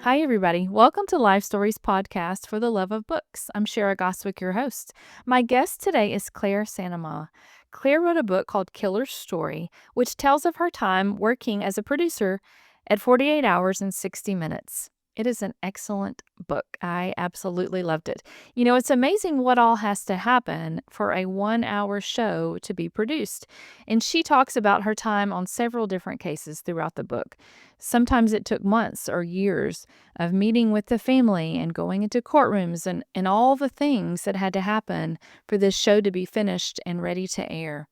Hi, everybody. Welcome to Life Stories Podcast for the Love of Books. I'm Shara Goswick, your host. My guest today is Claire Sanama. Claire wrote a book called Killer's Story, which tells of her time working as a producer at 48 Hours and 60 Minutes. It is an excellent book. I absolutely loved it. You know, it's amazing what all has to happen for a 1 hour show to be produced. And she talks about her time on several different cases throughout the book. Sometimes it took months or years of meeting with the family and going into courtrooms and all the things that had to happen for this show to be finished and ready to air.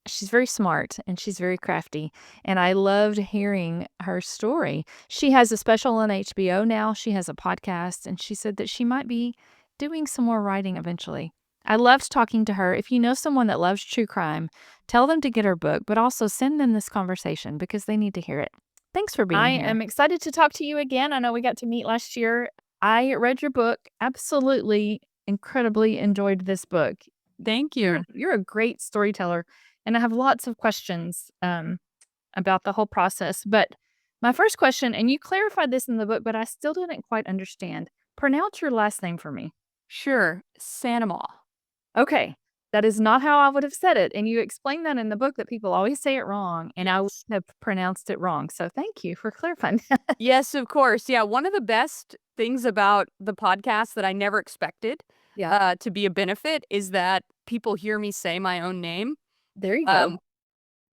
She's very smart and she's very crafty, and I loved hearing her story. She has a special on HBO now. She has a podcast, and she said that she might be doing some more writing eventually. I loved talking to her. If you know someone that loves true crime, tell them to get her book, but also send them this conversation because they need to hear it. Thanks for being here. I am excited to talk to you again. I know we got to meet last year. I read your book, absolutely incredibly enjoyed this book. Thank you. You're a great storyteller, and I have lots of questions about the whole process. But my first question, and you clarified this in the book, but I still didn't quite understand. Pronounce your last name for me. Sure. Sanama. Okay. That is not how I would have said it. And you explained that in the book that people always say it wrong, and I would have pronounced it wrong. So thank you for clarifying that. Yes, of course. Yeah, one of the best things about the podcast that I never expected to be a benefit is that people hear me say my own name. There you go.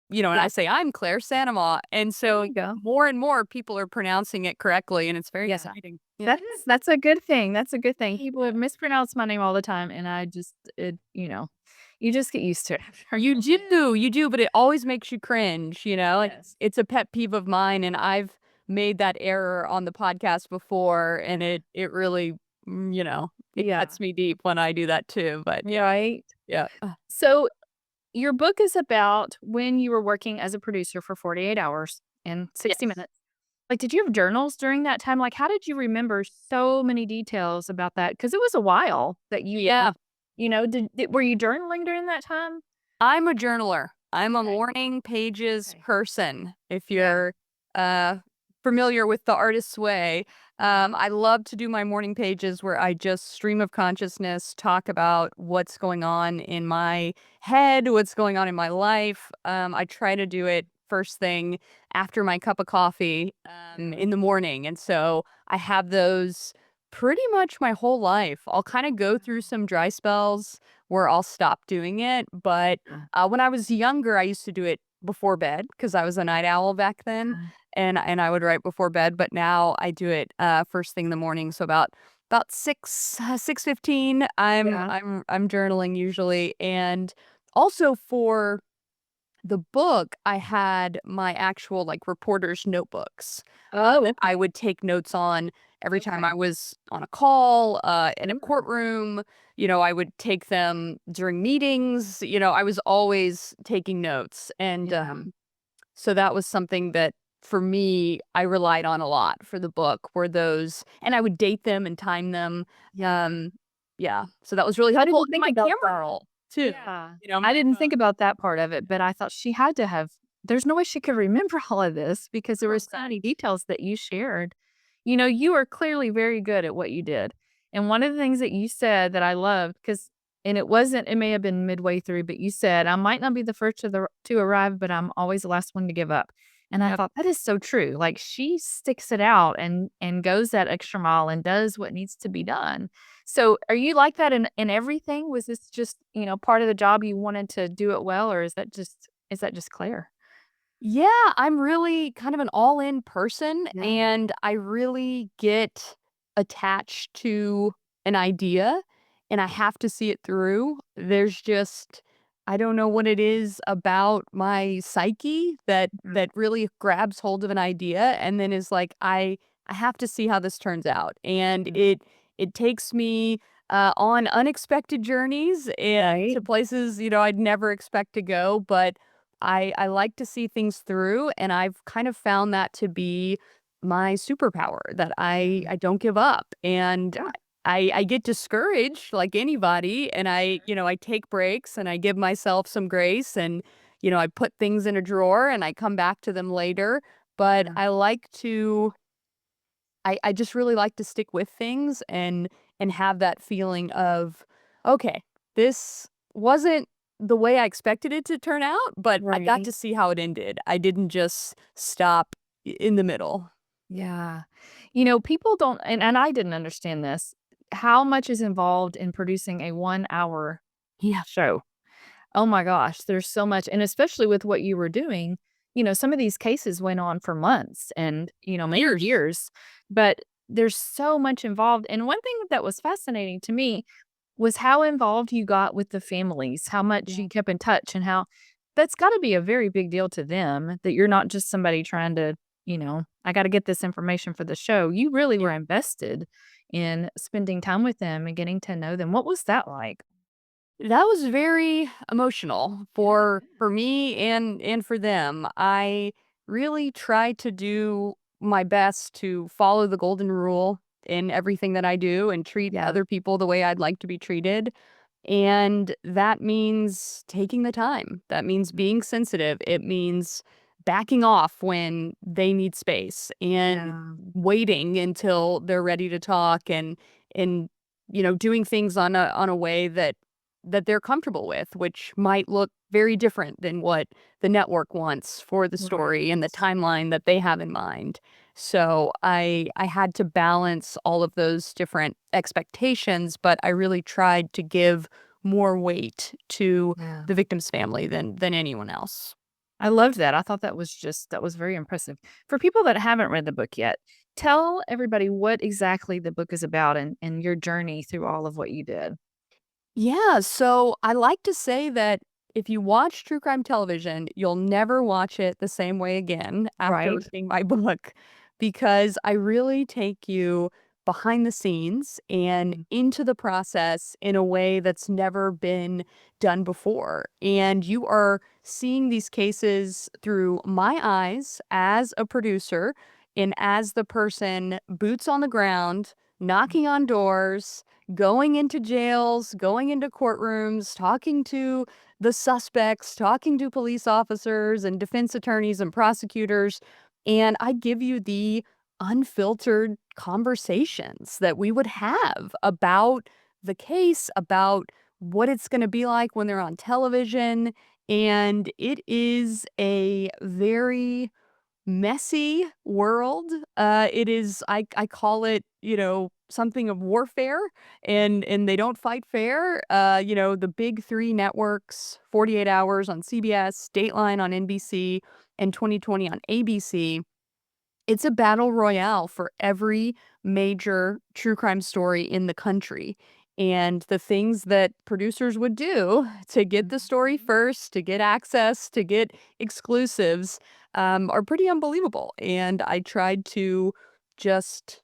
And I say, I'm Claire Sanama. And There so you go. more and more people are pronouncing it correctly, and it's very Yeah. exciting. Yeah. That's a good thing. That's a good thing. People have mispronounced my name all the time, and I just you just get used to it after. You do, but it always makes you cringe, you know? Yes. It's a pet peeve of mine, and I've made that error on the podcast before, and it really, it Yeah. cuts me deep when I do that too, but yeah. Right? Yeah. So, your book is about when you were working as a producer for 48 hours and 60 Yes. minutes. Like, did you have journals during that time? Like, how did you remember so many details about that? Because it was a while that Yeah. were you journaling during that time? I'm a journaler. I'm a Okay. morning pages Okay. person, if Yeah. you're, uh, familiar with the artist's way. Mhm. I love to do my morning pages where I just stream of consciousness, talk about what's going on in my head, what's going on in my life. I try to do it first thing after my cup of coffee, in the morning, and so I have those pretty much my whole life. I'll kinda go through some dry spells where I'll stop doing it, but Yeah. when I was younger, I used to do it before bed because I was a night owl back then, and I would write before bed, but now I do it, first thing in the morning, so about 6:15, Yeah. I'm journaling usually, and also for the book, I had my actual, like, reporter's notebooks Oh, that I okay. would take notes on every time Okay. I was on a call, in a Mm. courtroom. I would take them during meetings. I was always taking notes, and, Yeah. so that was something that, for me, I relied on a lot for the book, were those, and I would date them and time them. Yeah. Um, yeah, so that was really I helpful. didn't think My about camera that. roll too. Yeah. My I didn't think phone. about that part of it, but I thought she had to have there's no way she could remember all of this because there were so many Correct. details that you shared. You know, you are clearly very good at what you did. And one of the things that you said that I loved, because and it may have been midway through, but you said, I might not be the first to arrive, but I'm always the last one to give up. And I Yep. thought that is so true. Like she sticks it out and goes that extra mile and does what needs to be done. So, are you like that in everything? Was this just, part of the job you wanted to do it well, or is that just Claire? Yeah, I'm really kind of an all-in person, Yeah. and I really get attached to an idea, and I have to see it through. There's just, I don't know what it is about my psyche that really grabs hold of an idea and then is like, I have to see how this turns out. And Mhm. it takes me on unexpected journeys and Right. to places, I'd never expect to go, but I like to see things through, and I've kind of found that to be my superpower, that I don't give up, and Yeah. I get discouraged like anybody, and I take breaks and I give myself some grace, and I put things in a drawer and I come back to them later, but Yeah. I like to I just really like to stick with things and have that feeling of, "Okay, this wasn't the way I expected it to turn out, but I got Right. to see how it ended. I didn't just stop in the middle." Yeah. You know, people don't and I didn't understand this, how much is involved in producing a 1-hour Yeah. show. Oh my gosh, there's so much and especially with what you were doing, some of these cases went on for months and, maybe Years. years, but there's so much involved, and one thing that was fascinating to me was how involved you got with the families, how much Yeah. you kept in touch and how that's gotta be a very big deal to them that you're not just somebody trying to, "I gotta get this information for the show." You really were Yeah. invested in spending time with them and getting to know them. What was that like? That was very emotional for me and for them. I really tried to do my best to follow the golden rule in everything that I do and treat Yeah, other people the way I'd like to be treated. And that means taking the time. That means being sensitive. It means backing off when they need space and yeah, waiting until they're ready to talk and doing things on a way that they're comfortable with, which might look very different than what the network wants for the story and the right. timeline that they have in mind. So I had to balance all of those different expectations, but I really tried to give more weight to Yeah. the victim's family than anyone else. I loved that. I thought that was very impressive. For people that haven't read the book yet, tell everybody what exactly the book is about and your journey through all of what you did. Yeah, so I like to say that if you watch true crime television, you'll never watch it the same way again after Right? reading my book because I really take you behind the scenes and Mm. into the process in a way that's never been done before. And you are seeing these cases through my eyes as a producer and as the person boots on the ground, knocking on doors, going into jails, going into courtrooms, talking to the suspects, talking to police officers and defense attorneys and prosecutors. And I give you the unfiltered conversations that we would have about the case, about what it's going to be like when they're on television. And it is a very messy world. It is I call it, something of warfare and they don't fight fair. The big 3 networks, 48 Hours on CBS, Dateline on NBC, and 2020 on ABC. It's a battle royale for every major true crime story in the country. And the things that producers would do to get the story Mhm. first, to get access, to get exclusives, are pretty unbelievable. And I tried to just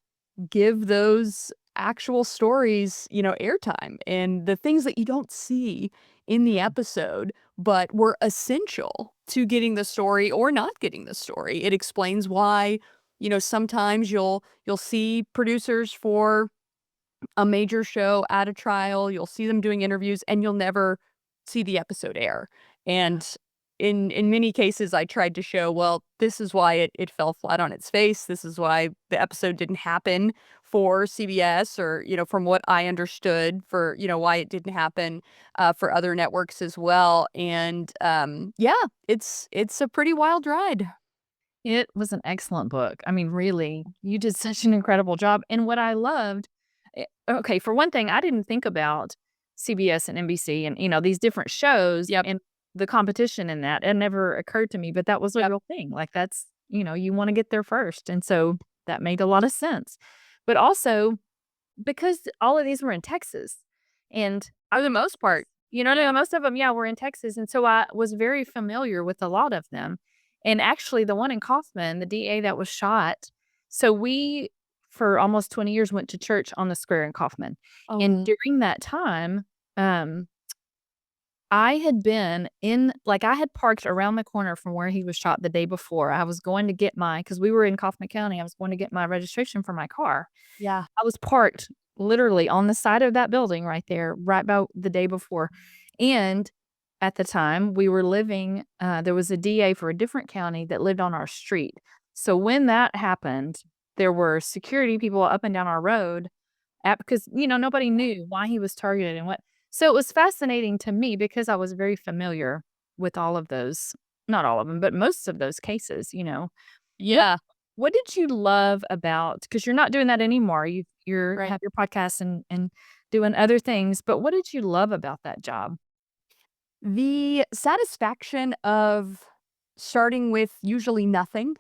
give those actual stories, airtime and the things that you don't see in the episode, but were essential to getting the story or not getting the story. It explains why, sometimes you'll see producers for a major show at a trial, you'll see them doing interviews, and you'll never see the episode air. Yeah. And in many cases, I tried to show, well, this is why it fell flat on its face. This is why the episode didn't happen for CBS or, from what I understood for, why it didn't happen for other networks as well. And yeah, it's a pretty wild ride. It was an excellent book. I mean, really, you did such an incredible job, and what I loved okay, for one thing, I didn't think about CBS and NBC and, these different shows Yep. and the competition in that. It never occurred to me, but that was a Yep. real thing. Like, that's you wanna get there first, and so that made a lot of sense. But also because all of these were in Texas, and For the most part. most of them, yeah, were in Texas, and so I was very familiar with a lot of them. And actually, the one in Kaufman, the DA that was shot, so we, for almost 20 years, went to church on the square in Kaufman, and Oh, during that time, um, I had been in like, I had parked around the corner from where he was shot the day before. I was going to get my because we were in Kaufman County, I was going to get my registration for my car. yeah. I was parked literally on the side of that building right there, right about the day before, and at the time, we were living there was a DA for a different county that lived on our street. So when that happened, there were security people up and down our road because, nobody knew why he was targeted and what. So it was fascinating to me because I was very familiar with all of those, not all of them, but most of those cases. What Yeah, what did you love about, because you're not doing that anymore, you're right. have your podcast and doing other things, but what did you love about that job? The satisfaction of starting with usually nothing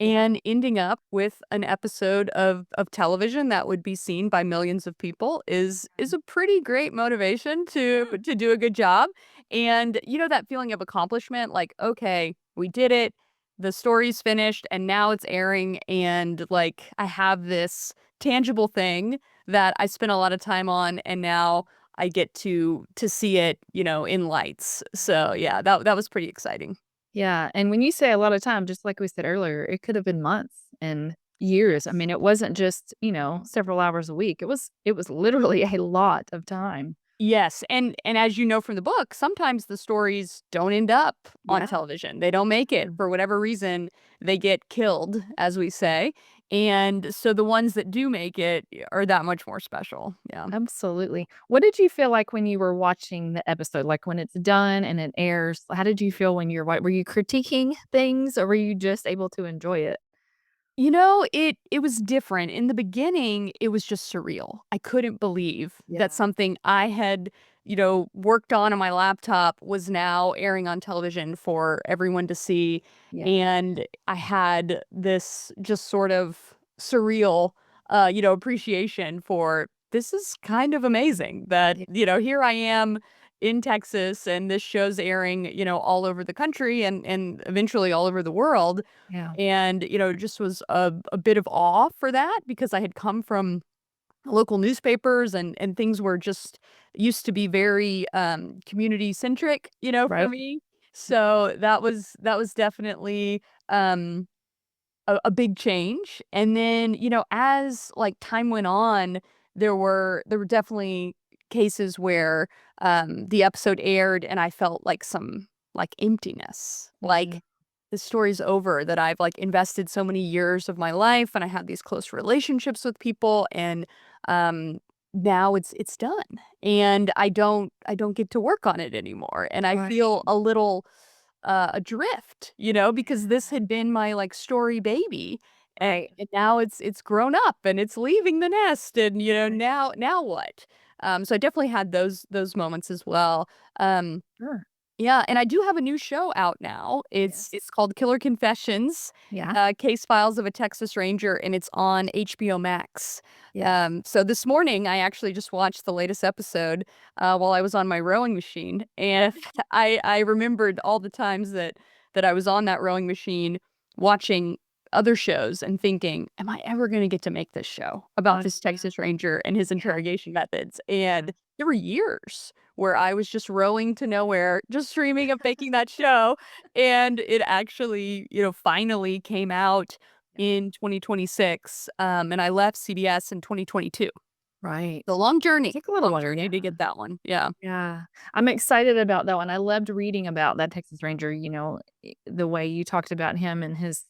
Yeah. and ending up with an episode of television that would be seen by millions of people is a pretty great motivation Yeah. to do a good job. And you know that feeling of accomplishment, like, okay, we did it, the story's finished, and now it's airing, and like I have this tangible thing that I spent a lot of time on, and now I get to see it, in lights. So, yeah, that was pretty exciting. Yeah, and when you say a lot of time, just like we said earlier, it could have been months and years. I Yes. mean, it wasn't just, several hours a week. It was literally a lot of time. Yes, and as you know from the book, sometimes the stories don't end up on Yeah. television. They don't make it Mm. for whatever reason. They get killed, as we say, and so the ones that do make it are that much more special. Yeah. Absolutely. What did you feel like when you were watching the episode? Like, when it's done and it airs, how did you feel when were you critiquing things, or were you just able to enjoy it? It was different. In the beginning, it was just surreal. I couldn't believe that Yeah. something I had, worked on my laptop was now airing on television for everyone to see. Yeah. And I had this just sort of surreal, appreciation for this is kind of amazing that, Yeah. here I am in Texas and this show's airing, all over the country and eventually all over the world Yeah. and, just was a bit of awe for that because I had come from local newspapers and things were just used to be very, community centric, for Right. me. So that was definitely, um, a big change. And then, as, like, time went on, there were definitely cases where, the episode aired and I felt, like, some, like, emptiness. Mhm. Like, the story's over, that I've, like, invested so many years of my life, and I had these close relationships with people, and, um, now it's done, and I don't get to work on it anymore, and I Right. feel a little, adrift, because this had been my, like, story baby, Right. and now it's grown up, and it's leaving the nest, and, Right. now what? So I definitely had those moments as well. Um Sure. yeah, and I do have a new show out now. It's Yes. it's called Killer Confessions, Yeah. Case Files of a Texas Ranger, and it's on HBO Max. Yes. So this morning, I actually just watched the latest episode, while I was on my rowing machine, and I remembered all the times that I was on that rowing machine watching other shows and thinking, "Am I ever gonna get to make this show about I this Texas Ranger and his Yeah. interrogation methods?" Yeah. And there were years where I was just rowing to nowhere, just dreaming of making that show, and it actually, finally came out Yeah. in 2026, and I left CBS in 2022. Right. The Took a little long while, journey yeah. to get that one, yeah. Yeah. I'm excited about that one. I loved reading about that Texas Ranger, the way you talked about him and his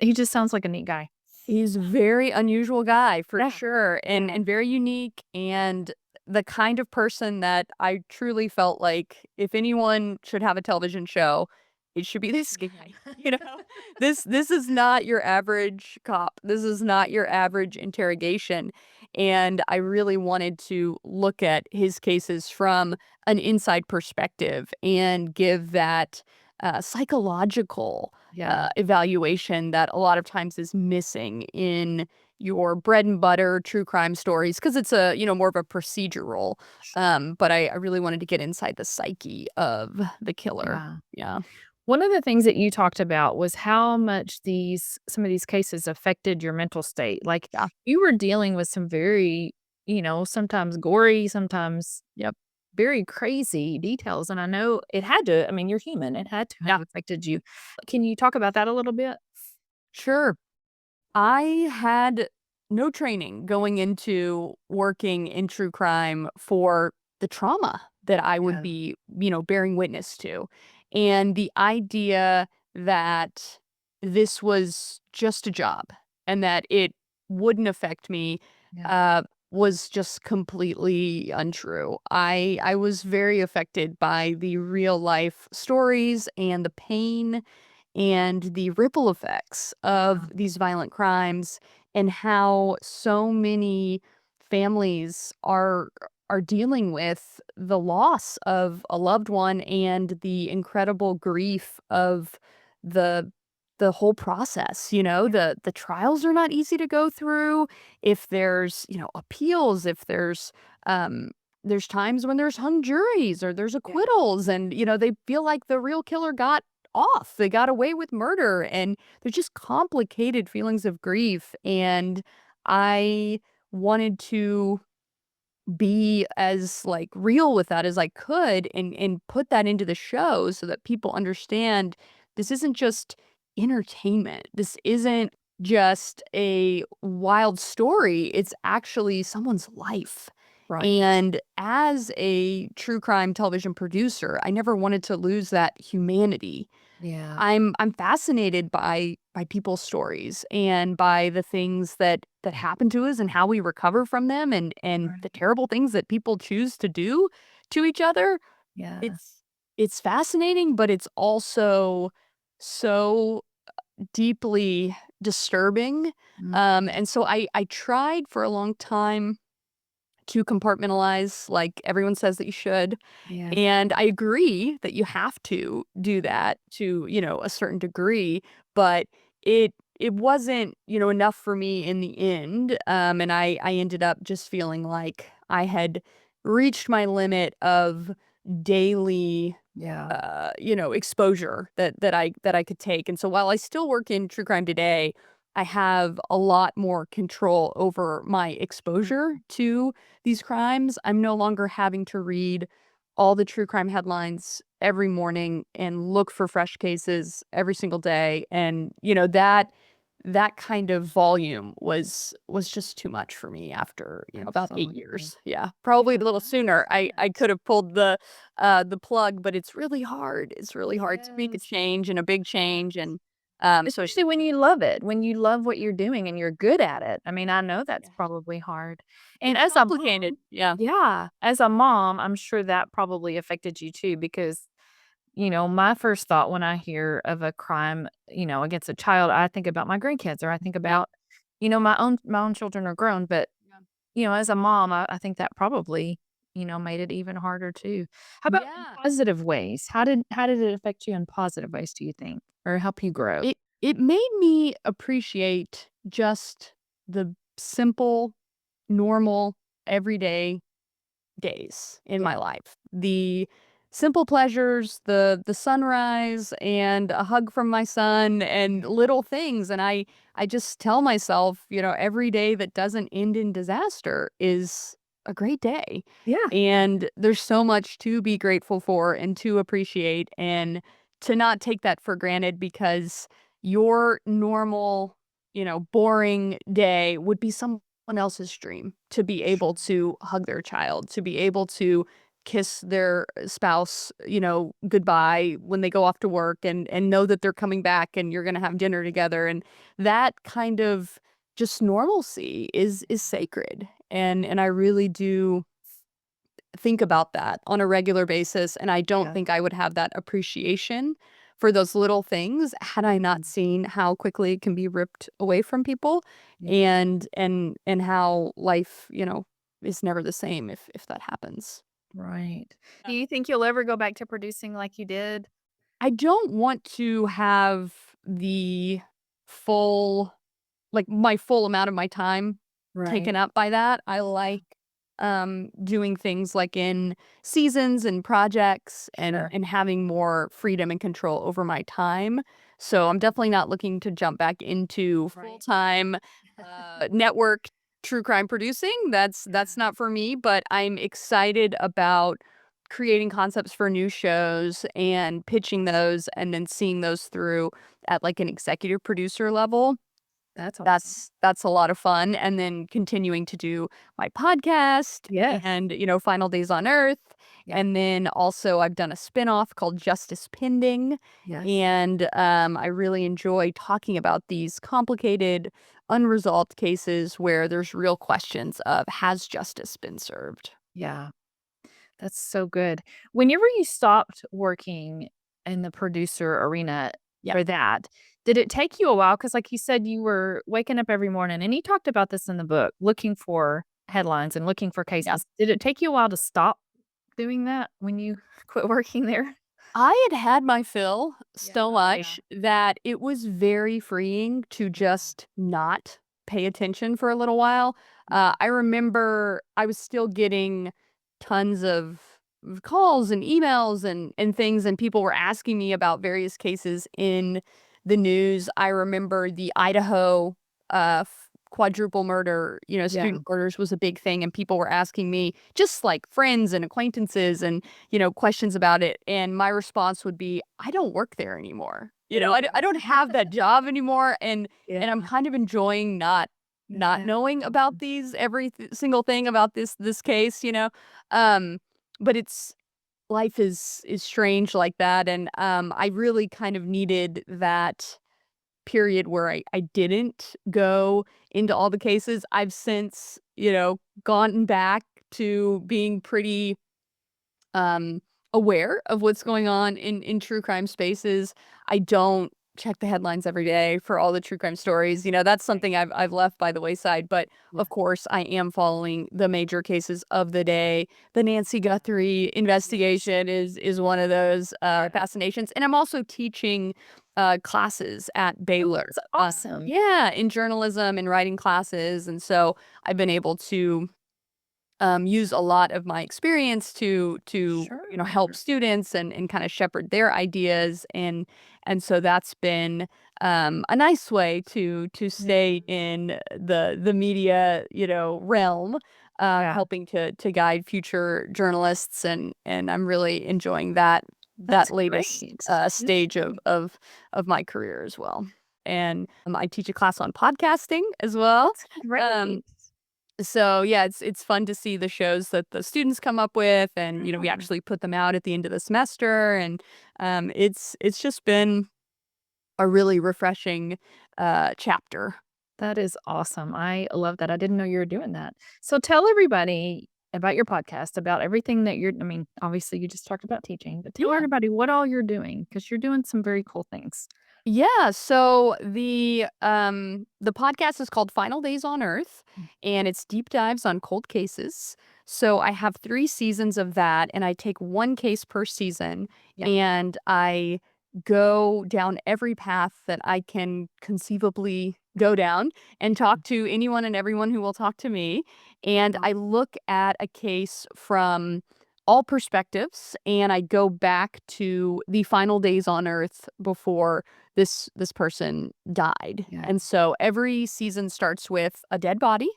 he just sounds like a neat guy. He's a very unusual guy for Yeah. sure, Yeah. and very unique, and the kind of person that I truly felt like if anyone should have a television show, it should be this Be him. guy, you know? This is not your average cop. This is not your average interrogation, and I really wanted to look at his cases from an inside perspective and give that, psychological Yeah. evaluation that a lot of times is missing in your bread and butter true crime stories because it's a more of a procedural. But I really wanted to get inside the psyche of the killer. Yeah. Yeah, One of the things that you talked about was how much some of these cases affected your mental state. Like, yeah, you were dealing with some very, sometimes gory, sometimes yep, very crazy details, and I know it had to. I mean, you're human, it had to yeah. have affected you. Can you talk about that a little bit? Sure. I had no training going into working in true crime for the trauma that I would Yeah. be, bearing witness to. And the idea that this was just a job and that it wouldn't affect me, Yeah. uh, was just completely untrue. I was very affected by the real life stories and the pain and the ripple effects Yeah. of these violent crimes and how so many families are dealing with the loss of a loved one and the incredible grief of the the whole process. The trials are not easy to go through. If there's appeals, if there's times when there's hung juries or there's Yeah. acquittals, and they feel like the real killer got off. They got away with murder, and there's just complicated feelings of grief, and I wanted to be as, like, real with that as I could and put that into the show so that people understand this isn't just entertainment. This isn't just a wild story. It's actually someone's life. Right. And as a true crime television producer, I never wanted to lose that humanity. Yeah. I'm fascinated by people's stories and by the things that happen to us and how we recover from them and the Right. terrible things that people choose to do to each other. Yeah. It's fascinating, but it's also so deeply disturbing. Mm. And so I tried for a long time to compartmentalize like everyone says that you should. Yeah. And I agree that you have to do that to, a certain degree, but it wasn't, enough for me in the end. And I ended up just feeling like I had reached my limit of daily Yeah. exposure that I could take. And so while I still work in true crime today, I have a lot more control over my exposure Mm. to these crimes. I'm no longer having to read all the true crime headlines every morning and look for fresh cases every single day. And, that kind of volume was just too much for me after, about 8 Absolutely. years. Yeah, probably a Yeah, little I sooner. I understand. could have pulled the plug, but it's really hard. It's really hard to make a Yes. change and a big change, Yes. and, so Especially when you love it, when you love what you're doing and you're good at it. I mean, I know that's yeah. probably hard. And It's as a complicated. mom, Yeah. yeah, as a mom, I'm sure that probably affected you too because, my first thought when I hear of a crime, against a child, I think about my grandkids or I think Yeah. about, my own children are grown, but Yeah. as a mom, I think that probably, made it even harder too. How about in Yeah. positive ways? How did it affect you in positive ways, do you think, or help you grow? It made me appreciate just the simple, normal, everyday days in Yeah. my life. The simple pleasures, the sunrise and a hug from my son and little things, and I just tell myself, every day that doesn't end in disaster is a great day. Yeah. And there's so much to be grateful for and to appreciate and to not take that for granted because your normal, boring day would be someone else's dream to be able to hug their child, to be able to kiss their spouse, goodbye when they go off to work and know that they're coming back and you're going to have dinner together, and that kind of just normalcy is sacred. And I really do think about that on a regular basis, and I don't Yeah. think I would have that appreciation for those little things had I not Mhm. seen how quickly it can be ripped away from people Yeah. and how life, is never the same if that happens. Right. Yeah. Do you think you'll ever go back to producing like you did? I don't want to have the full like, my full amount of my time Right. taken up by that. I like, doing things, like, in seasons and projects and Sure. and having more freedom and control over my time. So, I'm definitely not looking to jump back into Right. full-time, network true crime producing. That's Yeah. not for me, but I'm excited about creating concepts for new shows and pitching those and then seeing those through at, like, an executive producer level. That's awesome. That's a lot of fun, and then continuing to do my podcast Yes. and, Final Days on Earth, Yeah. and then also I've done a spinoff called Justice Pending, Yes. and, I really enjoy talking about these complicated, unresolved cases where there's real questions of, has justice been served? Yeah. That's so good. Whenever you stopped working in the producer arena Yeah. for that, did it take you a while? Because, like you said, you were waking up every morning, and you talked about this in the book, looking for headlines and looking for Yeah. cases. Did it take you a while to stop doing that when you quit working there? I had my fill Yeah, so yeah, much that it was very freeing to yeah. just not pay attention for a little while. I remember I was still getting tons of calls and emails and things, and people were asking me about various cases in the news. I remember the Idaho quadruple murder, Yeah. student murders was a big thing, and people were asking me, just like friends and acquaintances and questions about it. And my response would be, I don't work there anymore. I don't have that job anymore. And I'm Yeah. kind of enjoying not Yeah. knowing about these single thing about this case. Um, but it's life is strange like that. And I really kind of needed that period where I didn't go into all the cases. I've since, gone back to being pretty um, aware of what's going on in true crime spaces. I don't check the headlines every day for all the true crime stories. That's Right. something I've left by the wayside. But Yeah. of course, I am following the major cases of the day. The Nancy Yeah. Guthrie Yes. investigation is one of those Yeah. fascinations, and I'm also teaching classes at Oh, Baylor. that's awesome. Yeah, in journalism and writing classes, and so I've been able to use a lot of my experience to Sure. help students and kind of shepherd their ideas, and so that's been a nice way to Yeah. stay in the media realm, Yeah. helping to guide future journalists, and I'm really enjoying that That's latest great. stage of my career as well. And I teach a class on podcasting as well. That's Um, great. so yeah, it's fun to see the shows that the students come up with, and we Yeah. actually put them out at the end of the semester, and it's just been a really refreshing chapter. That is awesome. I love that. I didn't know you were doing that. So tell everybody about your podcast, about everything that you're I mean, obviously you just talked about teaching, but tell Yeah. everybody what all you're doing because you're doing some very cool things. Yeah, so the podcast is called Final Days on Earth, Mm. and it's deep dives on cold cases. So I have 3 seasons of that, and I take 1 case per season, Yeah. and I go down every path that I can conceivably go down and talk to anyone and everyone who will talk to me, and Wow. I look at a case from all perspectives, and I go back to the final days on Earth before this person died. Yeah. And so every season starts with a dead body.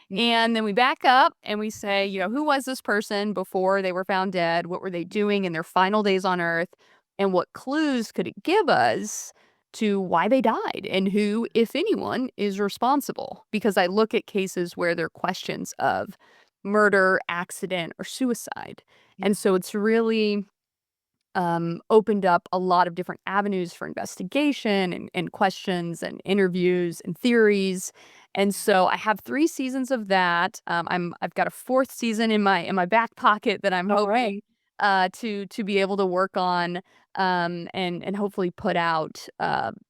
Yeah. And then we back up and we say, who was this person before they were found dead? What were they doing in their final days on Earth? And what clues could it give us to why they died and who, if anyone, is responsible? Because I look at cases where there are questions of murder, accident, or suicide. Yeah. And so it's really opened up a lot of different avenues for investigation and questions and interviews and theories. And Yeah. so I have 3 seasons of that. I've got a fourth season in my back pocket that I'm All right. hoping to be able to work on, and hopefully put out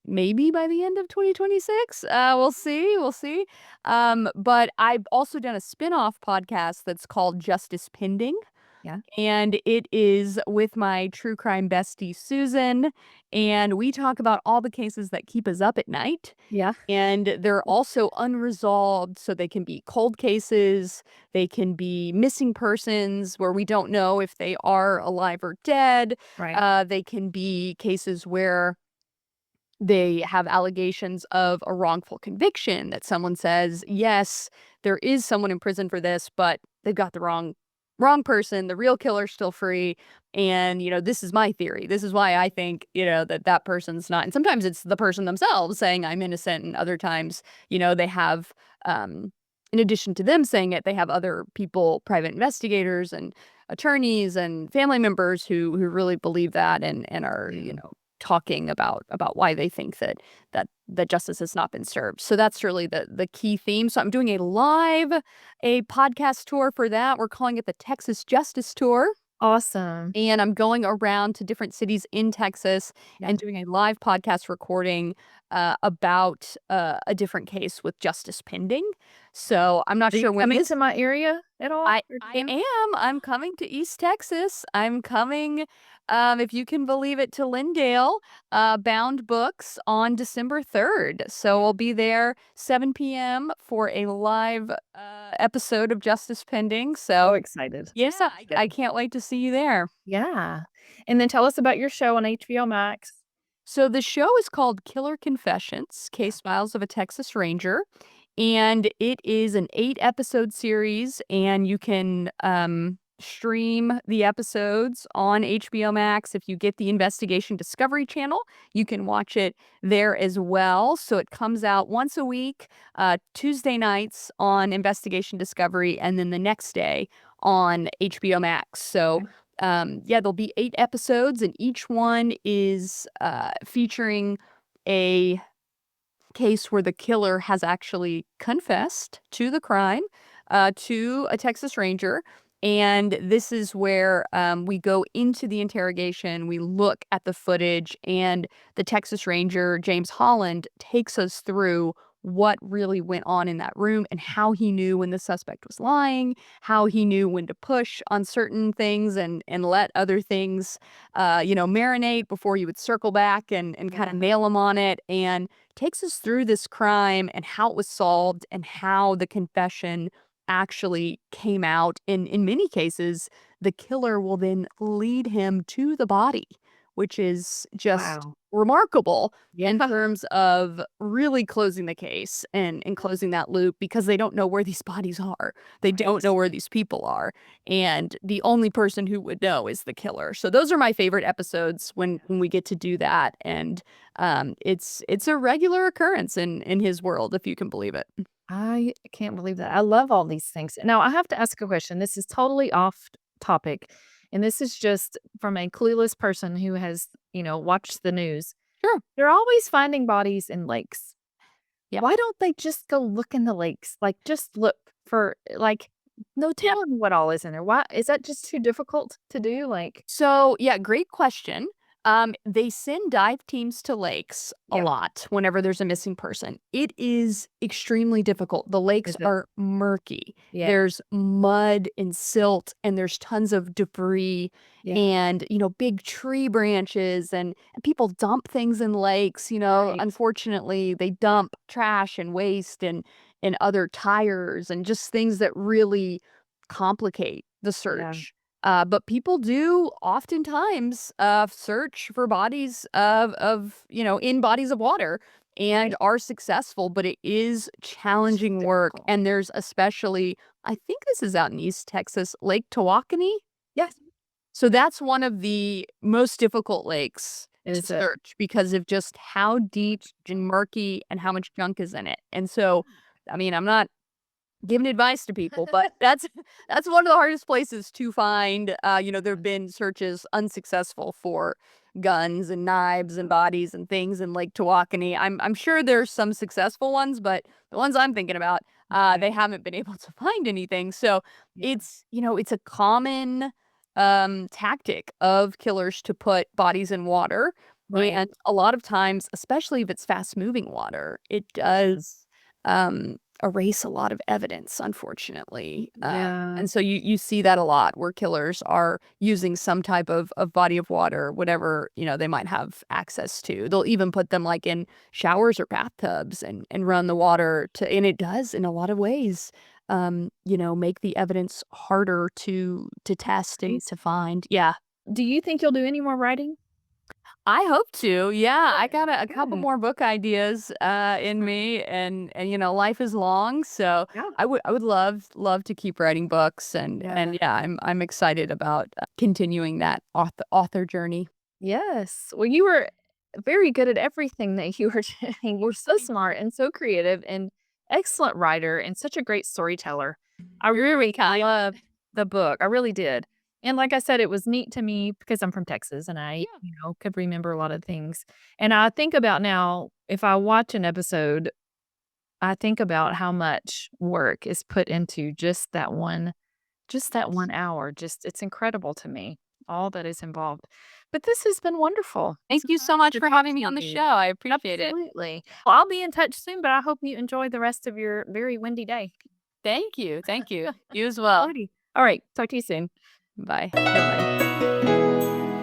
maybe by the end of 2026. We'll see. But I've also done a spin-off podcast that's called Justice Pending, Yeah. and it is with my true crime bestie, Susan, and we talk about all the cases that keep us up at night, Yeah. and they're also unresolved, so they can be cold cases, they can be missing persons where we don't know if they are alive or dead, Right. they can be cases where they have allegations of a wrongful conviction that someone says, "Yes, there is someone in prison for this, but they've got the wrong person. The real killer's still free, and, this is my theory. This is why I think, that person's not." And sometimes it's the person themselves saying, "I'm innocent," and other times, they have, in addition to them saying it, they have other people, private investigators and attorneys and family members who really believe that and are, Yeah. talking about why they think that justice has not been served. So that's really the key theme. So I'm doing a podcast tour for that. We're calling it the Texas Justice Tour. Awesome. And I'm going around to different cities in Texas Yeah. and doing a live podcast recording about a different case with justice pending. So I'm not Are you sure when coming this. to my area at all? I Or do I you? am. I'm coming to East Texas. I'm coming, if you can believe it, to Lindale, Bound Books on December 3rd. So I'll be there 7 p.m. for a live episode of Justice Pending. So So excited. yeah, I'm so I excited. can't wait to see you there. Yeah. And then tell us about your show on HBO Max. So the show is called Killer Confessions: Yeah. Case Files of a Texas Ranger, and it is an 8 episode series, and you can stream the episodes on HBO Max. If you get the Investigation Discovery channel, you can watch it there as well. So it comes out once a week, Tuesday nights on Investigation Discovery, and then the next day on HBO Max. So Okay. yeah, there'll be 8 episodes, and each one is featuring a case where the killer has actually confessed to the crime to a Texas Ranger. And this is where we go into the interrogation. We look at the footage, and the Texas Ranger, James Holland, takes us through what really went on in that room and how he knew when the suspect was lying, how he knew when to push on certain things and let other things, marinate before you would circle back and kind Yeah. of nail him on it. And takes us through this crime and how it was solved and how the confession actually came out. In many cases, the killer will then lead him to the body, which is just Wow. remarkable Yeah. in terms of really closing the case and closing that loop, because they don't know where these bodies are. They don't Right. know where these people are. And the only person who would know is the killer. So those are my favorite episodes when we get to do that. And it's a regular occurrence in his world, if you can believe it. I can't believe that. I love all these things. Now, I have to ask a question. This is totally off topic, and this is just from a clueless person who has, watched the news. Sure. They're always finding bodies in lakes. Yeah. Why don't they just go look in the lakes? Like, just look for, no Yeah. telling what all is in there. Why is that just too difficult to do? Like, So, yeah, great question. They send dive teams to lakes a yeah, lot whenever there's a missing person. It is extremely difficult. The lakes is it? are murky. Yeah, There's mud and silt, and there's tons of debris yeah, and, big tree branches, and people dump things in lakes. right. Unfortunately, they dump trash and waste and other tires and just things that really complicate the Yeah, search. But people do oftentimes search for bodies in bodies of water and right. are successful, but it is So challenging work. difficult. And there's especially, I think this is out in East Texas, Lake Tawakoni. Yes. So that's one of the most difficult lakes to Is it? search because of just how deep and murky and how much junk is in it. And so, I mean, I'm not giving advice to people, but that's that's one of the hardest places to find. There have been searches unsuccessful for guns and knives and bodies and things in Lake Tawakoni. I'm sure there's some successful ones, but the ones I'm thinking about, Right. they haven't been able to find anything. So Yeah. it's a common tactic of killers to put bodies in water, Right. and a lot of times, especially if it's fast moving water, it Yeah. does. Erase a lot of evidence, unfortunately. Yeah. And so you see that a lot where killers are using some type of body of water, whatever, they might have access to. They'll even put them like in showers or bathtubs and run the water and it does in a lot of ways, make the evidence harder to test and Right. to find. Yeah. Do you think you'll do any more writing? I hope to. Yeah, I got Good. a couple Good. more book ideas in me, and life is long, so Yeah. I would love to keep writing books, and Yeah. yeah, I'm excited about continuing that author journey. Yes. Well, you were very good at everything that you were doing. You're so Thank smart and so creative and excellent writer and such a great storyteller. I You're very kind. loved the book. I really did. And like I said, it was neat to me because I'm from Texas and Yeah. could remember a lot of things. And I think about now, if I watch an episode, I think about how much work is put into just that 1 Yes. hour. Just it's incredible to me, all that is involved. But this has been wonderful. Thank So you so nice much to for talk having me on the to show. you. I appreciate it. Absolutely. Well, I'll be in touch soon, but I hope you enjoy the rest of your very windy day. Thank you. Thank you. You as well. Alrighty. All right. Talk to you soon. Bye. Bye-bye.